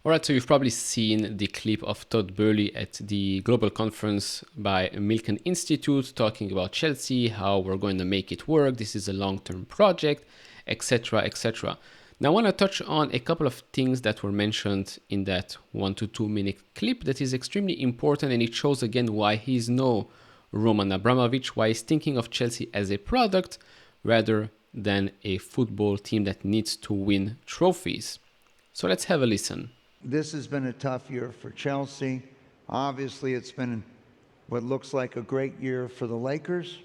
All right, so you've probably seen the clip of Todd Boehly at the global conference by Milken Institute talking about Chelsea, how we're going to make it work, this is a long-term project, etc., etc. Now I want to touch on a couple of things that were mentioned in that 1 to 2 minute clip that is extremely important, and it shows again why he's no Roman Abramovich, why he's thinking of Chelsea as a product rather than a football team that needs to win trophies. So let's have a listen. This has been a tough year for Chelsea. Obviously, it's been what looks like a great year for the Lakers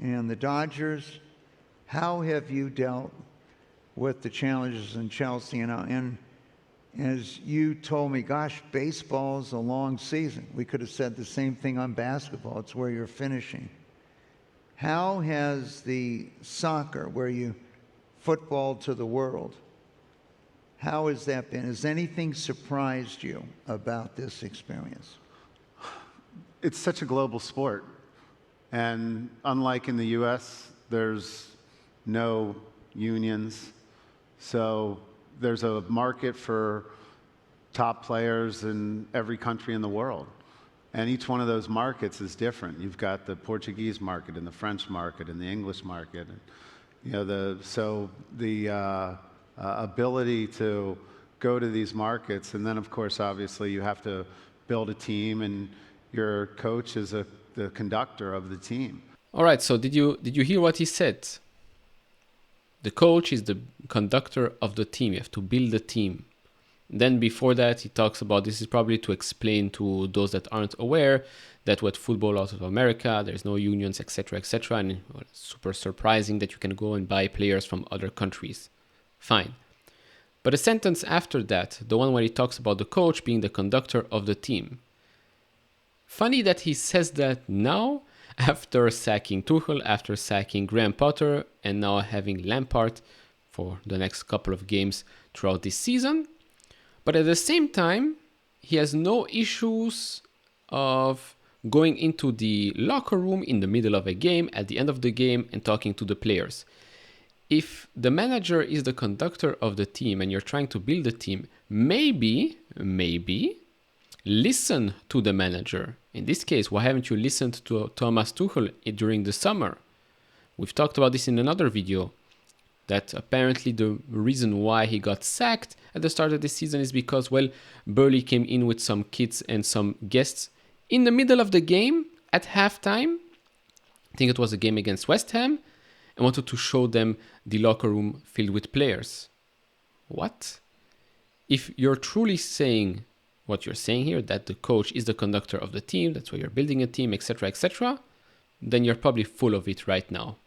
and the Dodgers. How have you dealt with the challenges in Chelsea? And as you told me, gosh, baseball is a long season. We could have said the same thing on basketball. It's where you're finishing. How has the soccer, where you football to the world, how has that been? Has anything surprised you about this experience? It's such a global sport. And unlike in the US, there's no unions. So there's a market for top players in every country in the world. And each one of those markets is different. You've got the Portuguese market and the French market and the English market. And, you know, the ability to go to these markets, and then of course obviously you have to build a team, and your coach is the conductor of the team. All right, so did you hear what he said? The coach is the conductor of the team. You have to build the team. Then before that, he talks about, this is probably to explain to those that aren't aware, that with football out of America, there's no unions, etc., etc. And it's super surprising that you can go and buy players from other countries. Fine. But a sentence after that, the one where he talks about the coach being the conductor of the team. Funny that he says that now, after sacking Tuchel, after sacking Graham Potter, and now having Lampard for the next couple of games throughout this season. But at the same time, he has no issues of going into the locker room in the middle of a game, at the end of the game, and talking to the players. If the manager is the conductor of the team and you're trying to build a team, maybe listen to the manager. In this case, why haven't you listened to Thomas Tuchel during the summer? We've talked about this in another video, that apparently the reason why he got sacked at the start of the season is because, well, Boehly came in with some kids and some guests in the middle of the game at halftime. I think it was a game against West Ham, and wanted to show them the locker room filled with players. What? If you're truly saying what you're saying here, that the coach is the conductor of the team, that's why you're building a team, etc., etc., then you're probably full of it right now.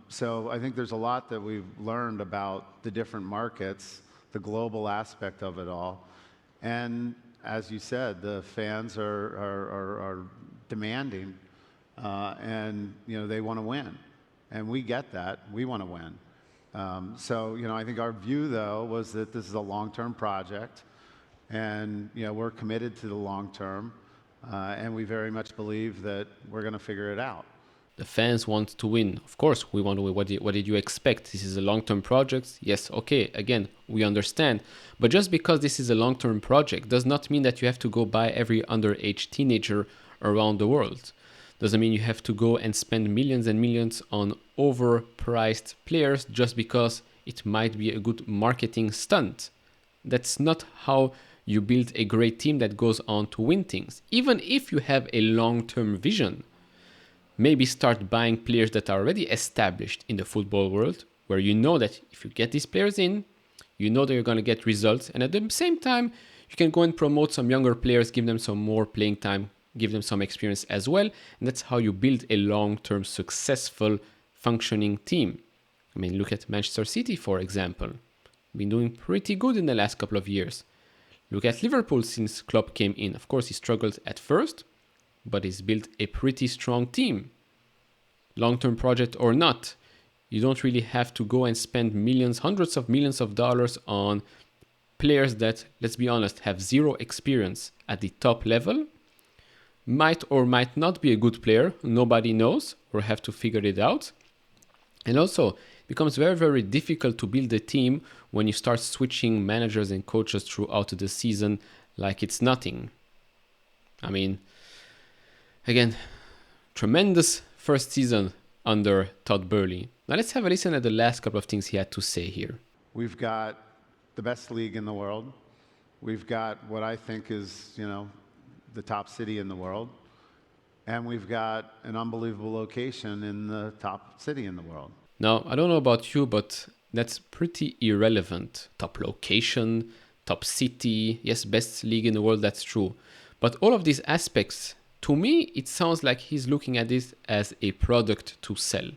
So I think there's a lot that we've learned about the different markets, the global aspect of it all. And as you said, the fans are demanding, and you know, they want to win. And we get that. We want to win. So, you know, I think our view, though, was that this is a long-term project. And, you know, we're committed to the long term. And we very much believe that we're going to figure it out. The fans want to win. Of course, we want to win. What did you expect? This is a long-term project. Yes, okay, again, we understand. But just because this is a long-term project does not mean that you have to go buy every underage teenager around the world. Doesn't mean you have to go and spend millions and millions on overpriced players just because it might be a good marketing stunt. That's not how you build a great team that goes on to win things. Even if you have a long-term vision, maybe start buying players that are already established in the football world, where you know that if you get these players in, you know that you're going to get results. And at the same time, you can go and promote some younger players, give them some more playing time, give them some experience as well. And that's how you build a long-term, successful, functioning team. I mean, look at Manchester City, for example. Been doing pretty good in the last couple of years. Look at Liverpool since Klopp came in. Of course, he struggled at first, but he's built a pretty strong team. Long-term project or not, you don't really have to go and spend millions, hundreds of millions of dollars on players that, let's be honest, have zero experience at the top level, might or might not be a good player, nobody knows, or have to figure it out. And also, becomes very, very difficult to build a team when you start switching managers and coaches throughout the season like it's nothing. I mean, again, tremendous first season under Todd Boehly. Now let's have a listen at the last couple of things he had to say here. We've got the best league in the world. We've got what I think is, the top city in the world. And we've got an unbelievable location in the top city in the world. Now, I don't know about you, but that's pretty irrelevant. Top location, top city, yes, best league in the world, that's true. But all of these aspects, to me, it sounds like he's looking at this as a product to sell,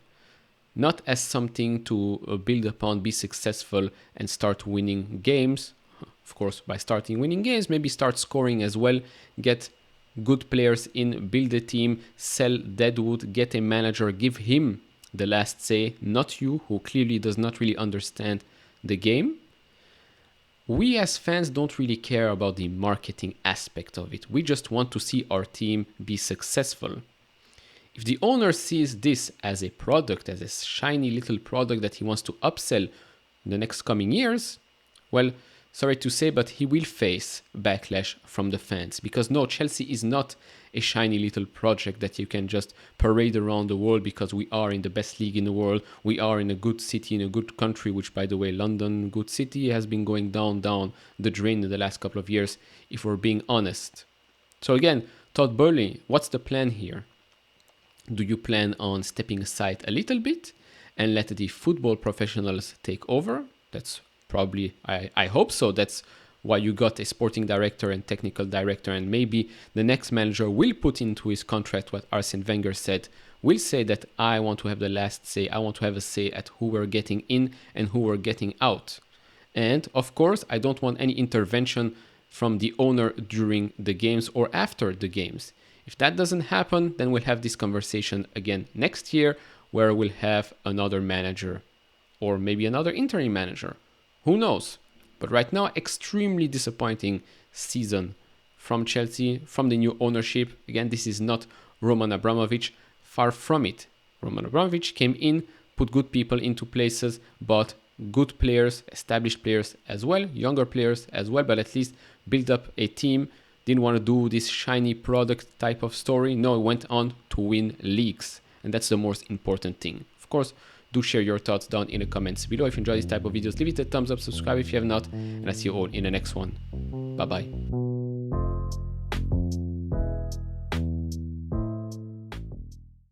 not as something to build upon, be successful, and start winning games. Of course, by starting winning games, maybe start scoring as well, get good players in, build a team, sell deadwood, get a manager, give him the last say, not you, who clearly does not really understand the game. We as fans don't really care about the marketing aspect of it. We just want to see our team be successful. If the owner sees this as a product, as a shiny little product that he wants to upsell in the next coming years, well, sorry to say, but he will face backlash from the fans. Because no, Chelsea is not a shiny little project that you can just parade around the world because we are in the best league in the world. We are in a good city, in a good country, which, by the way, London, good city, has been going down the drain in the last couple of years, if we're being honest. So again, Todd Boehly, what's the plan here? Do you plan on stepping aside a little bit and let the football professionals take over? That's probably, I hope so. That's why you got a sporting director and technical director, and maybe the next manager will put into his contract what Arsene Wenger said, will say that I want to have the last say, I want to have a say at who we're getting in and who we're getting out. And of course, I don't want any intervention from the owner during the games or after the games. If that doesn't happen, then we'll have this conversation again next year, where we'll have another manager or maybe another interim manager. Who knows? But right now, extremely disappointing season from Chelsea, from the new ownership. Again, this is not Roman Abramovich, far from it. Roman Abramovich came in, put good people into places, bought good players, established players as well, younger players as well, but at least build up a team. Didn't want to do this shiny product type of story. No, it went on to win leagues. And that's the most important thing. Of course, do share your thoughts down in the comments below. If you enjoy this type of videos, leave it a thumbs up, subscribe if you have not, and I'll see you all in the next one. Bye bye.